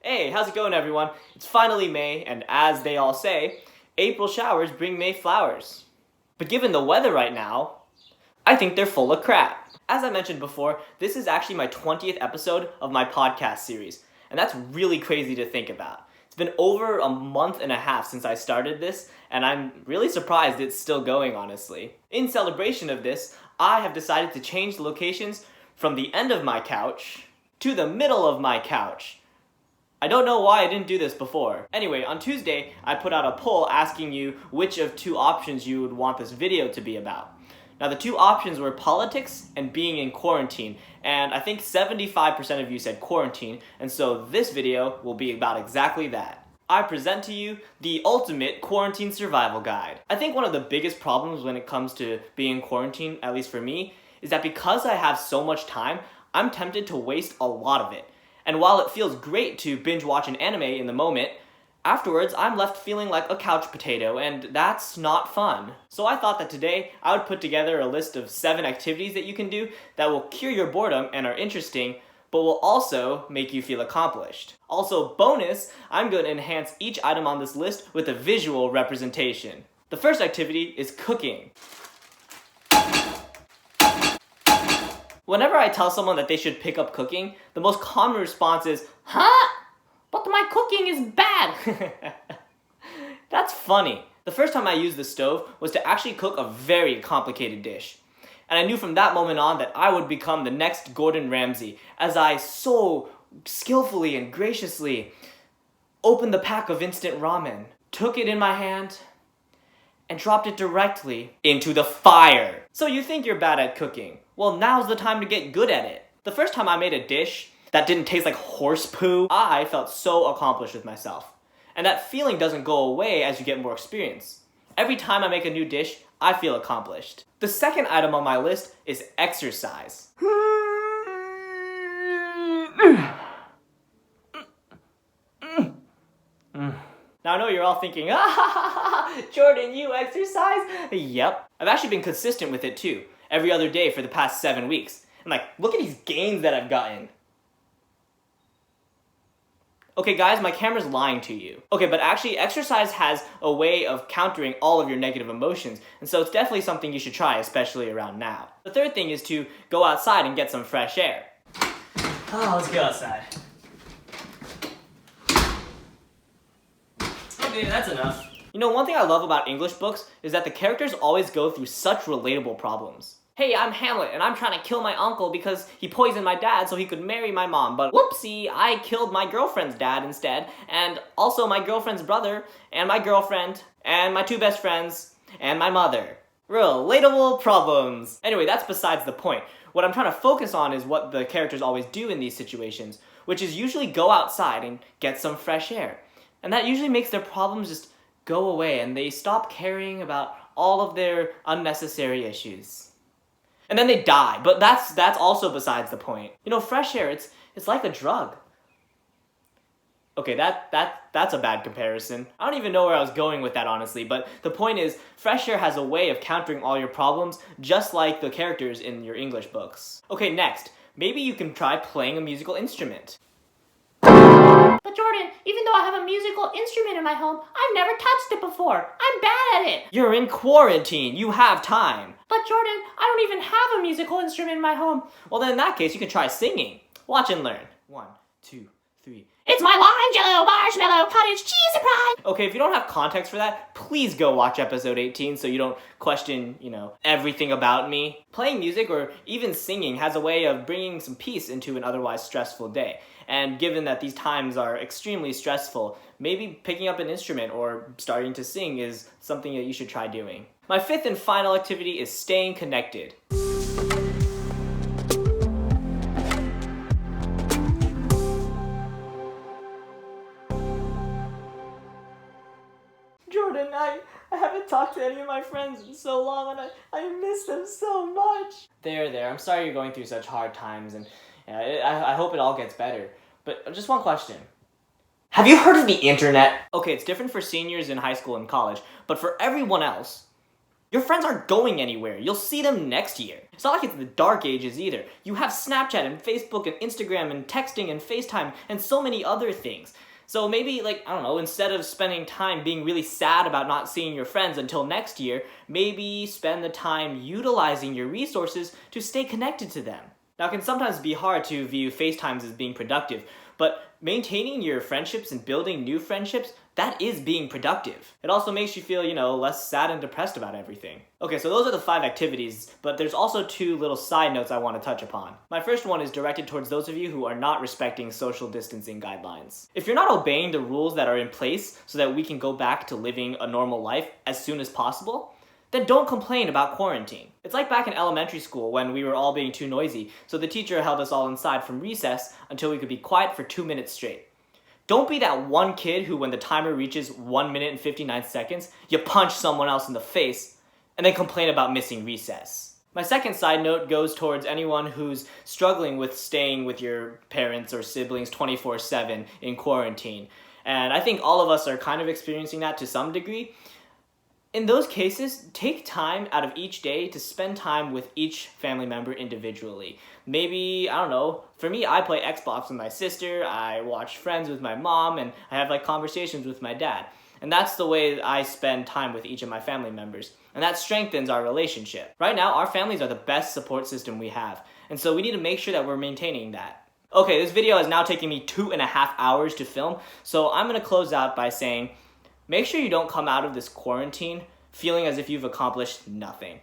Hey, how's it going everyone? It's finally May, and as they all say, April showers bring May flowers. But given the weather right now, I think they're full of crap. As I mentioned before, this is actually my 20th episode of my podcast series, and that's really crazy to think about. It's been over a month and a half since I started this, and I'm really surprised it's still going, honestly. In celebration of this, I have decided to change the locations from the end of my couch to the middle of my couch. I don't know why I didn't do this before. Anyway, on Tuesday, I put out a poll asking you which of two options you would want this video to be about. Now, the two options were politics and being in quarantine, and I think 75% of you said quarantine, and so this video will be about exactly that. I present to you the ultimate quarantine survival guide. I think one of the biggest problems when it comes to being in quarantine, at least for me, is that because I have so much time, I'm tempted to waste a lot of it. And while it feels great to binge watch an anime in the moment, afterwards I'm left feeling like a couch potato, and that's not fun. So I thought that today I would put together a list of 7 activities that you can do that will cure your boredom and are interesting, but will also make you feel accomplished. Also, bonus, I'm going to enhance each item on this list with a visual representation. The first activity is cooking. Whenever I tell someone that they should pick up cooking, the most common response is, "Huh? But my cooking is bad." That's funny. The first time I used the stove was to actually cook a very complicated dish. And I knew from that moment on that I would become the next Gordon Ramsay, as I so skillfully and graciously opened the pack of instant ramen, took it in my hand, and dropped it directly into the fire. So you think you're bad at cooking. Well, now's the time to get good at it. The first time I made a dish that didn't taste like horse poo, I felt so accomplished with myself. And that feeling doesn't go away as you get more experience. Every time I make a new dish, I feel accomplished. The second item on my list is exercise. Now I know you're all thinking, Jordan, you exercise? Yep. I've actually been consistent with it too, every other day for the past 7 weeks. And look at these gains that I've gotten. Okay guys, my camera's lying to you. Okay, but actually exercise has a way of countering all of your negative emotions, and so it's definitely something you should try, especially around now. The third thing is to go outside and get some fresh air. Let's go outside. Okay, that's enough. You know, one thing I love about English books is that the characters always go through such relatable problems. Hey, I'm Hamlet, and I'm trying to kill my uncle because he poisoned my dad so he could marry my mom, but whoopsie, I killed my girlfriend's dad instead, and also my girlfriend's brother, and my girlfriend, and my 2 best friends, and my mother. Relatable problems. Anyway, that's besides the point. What I'm trying to focus on is what the characters always do in these situations, which is usually go outside and get some fresh air. And that usually makes their problems just go away, and they stop caring about all of their unnecessary issues. And then they die, but that's also besides the point. You know, fresh air, it's like a drug. Okay, that's a bad comparison. I don't even know where I was going with that, honestly, but the point is, fresh air has a way of countering all your problems, just like the characters in your English books. Okay, next, maybe you can try playing a musical instrument. But Jordan, even though I have a musical instrument in my home, I've never touched it before. I'm bad at it. You're in quarantine. You have time. But Jordan, I don't even have a musical instrument in my home. Well, then in that case, you can try singing. Watch and learn. 1, 2, 3. It's my lime jello, marshmallow, cottage cheese surprise. Okay, if you don't have context for that, please go watch episode 18 so you don't question, everything about me. Playing music or even singing has a way of bringing some peace into an otherwise stressful day. And given that these times are extremely stressful, maybe picking up an instrument or starting to sing is something that you should try doing. My 5th and final activity is staying connected. Jordan, I haven't talked to any of my friends in so long, and I miss them so much. There, I'm sorry you're going through such hard times, and I hope it all gets better. But just one question. Have you heard of the internet? Okay, it's different for seniors in high school and college, but for everyone else, Your friends aren't going anywhere. You'll see them next year. It's not like it's the dark ages either. You have Snapchat and Facebook and Instagram and texting and FaceTime and so many other things. So maybe, like, I don't know, instead of spending time being really sad about not seeing your friends until next year, maybe spend the time utilizing your resources to stay connected to them. Now, it can sometimes be hard to view FaceTimes as being productive, but maintaining your friendships and building new friendships, that is being productive. It also makes you feel, less sad and depressed about everything. Okay, so those are the 5 activities, but there's also 2 little side notes I want to touch upon. My first one is directed towards those of you who are not respecting social distancing guidelines. If you're not obeying the rules that are in place so that we can go back to living a normal life as soon as possible, then don't complain about quarantine. It's like back in elementary school when we were all being too noisy, so the teacher held us all inside from recess until we could be quiet for 2 minutes straight. Don't be that one kid who, when the timer reaches 1 minute and 59 seconds, you punch someone else in the face and then complain about missing recess. My second side note goes towards anyone who's struggling with staying with your parents or siblings 24/7 in quarantine. And I think all of us are kind of experiencing that to some degree. In those cases, take time out of each day to spend time with each family member individually. Maybe, I don't know, for me, I play Xbox with my sister, I watch Friends with my mom, and I have conversations with my dad. And that's the way I spend time with each of my family members. And that strengthens our relationship. Right now, our families are the best support system we have. And so we need to make sure that we're maintaining that. Okay, this video has now taken me 2.5 hours to film, so I'm gonna close out by saying, make sure you don't come out of this quarantine feeling as if you've accomplished nothing.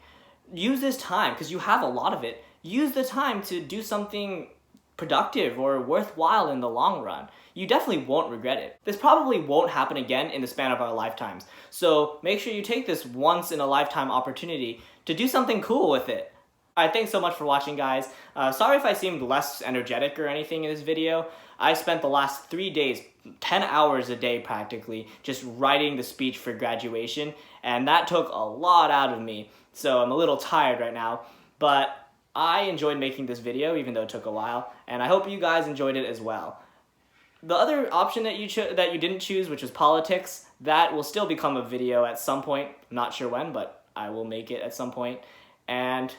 Use this time, because you have a lot of it, use the time to do something productive or worthwhile in the long run. You definitely won't regret it. This probably won't happen again in the span of our lifetimes. So make sure you take this once in a lifetime opportunity to do something cool with it. Alright, thanks so much for watching, guys. Sorry if I seemed less energetic or anything in this video. I spent the last 3 days, 10 hours a day practically, just writing the speech for graduation, and that took a lot out of me. So I'm a little tired right now, but I enjoyed making this video, even though it took a while, and I hope you guys enjoyed it as well. The other option that you didn't choose, which was politics, that will still become a video at some point. I'm not sure when, but I will make it at some point. And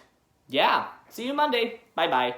yeah, see you Monday. Bye-bye.